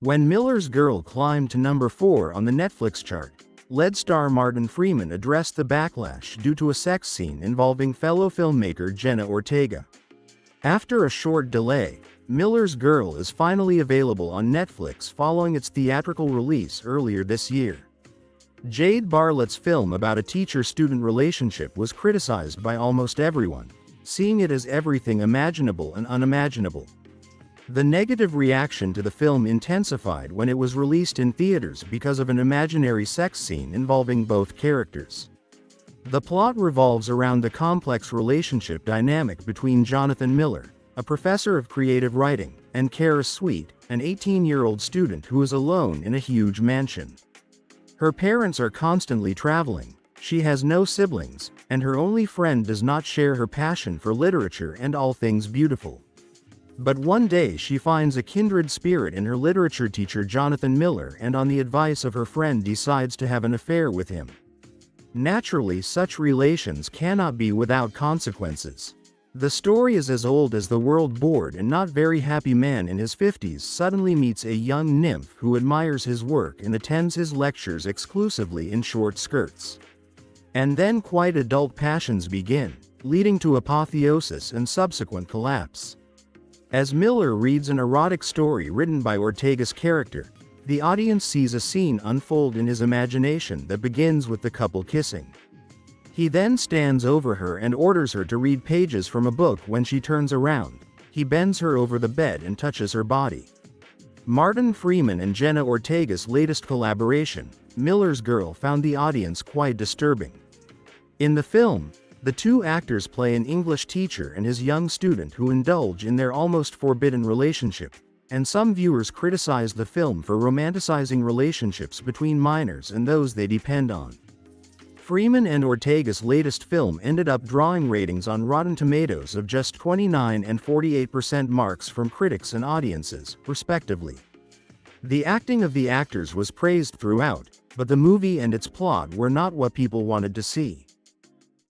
When Miller's Girl climbed to number 4 on the Netflix chart, lead star Martin Freeman addressed the backlash due to a sex scene involving fellow filmmaker Jenna Ortega. After a short delay, Miller's Girl is finally available on Netflix following its theatrical release earlier this year. Jade Bartlett's film about a teacher-student relationship was criticized by almost everyone, seeing it as everything imaginable and unimaginable. The negative reaction to the film intensified when it was released in theaters because of an imaginary sex scene involving both characters. The plot revolves around the complex relationship dynamic between Jonathan Miller, a professor of creative writing, and Kara Sweet, an 18-year-old student who is alone in a huge mansion. Her parents are constantly traveling, she has no siblings, and her only friend does not share her passion for literature and all things beautiful. But one day she finds a kindred spirit in her literature teacher Jonathan Miller, and on the advice of her friend decides to have an affair with him. Naturally, such relations cannot be without consequences. The story is as old as the world. Bored and not very happy man in his 50s suddenly meets a young nymph who admires his work and attends his lectures exclusively in short skirts. And then quite adult passions begin, leading to apotheosis and subsequent collapse. As Miller reads an erotic story written by Ortega's character, the audience sees a scene unfold in his imagination that begins with the couple kissing. He then stands over her and orders her to read pages from a book. When she turns around, he bends her over the bed and touches her body. Martin Freeman and Jenna Ortega's latest collaboration, Miller's Girl, found the audience quite disturbing. In the film, the two actors play an English teacher and his young student who indulge in their almost forbidden relationship, and some viewers criticized the film for romanticizing relationships between minors and those they depend on. Freeman and Ortega's latest film ended up drawing ratings on Rotten Tomatoes of just 29% and 48% marks from critics and audiences, respectively. The acting of the actors was praised throughout, but the movie and its plot were not what people wanted to see.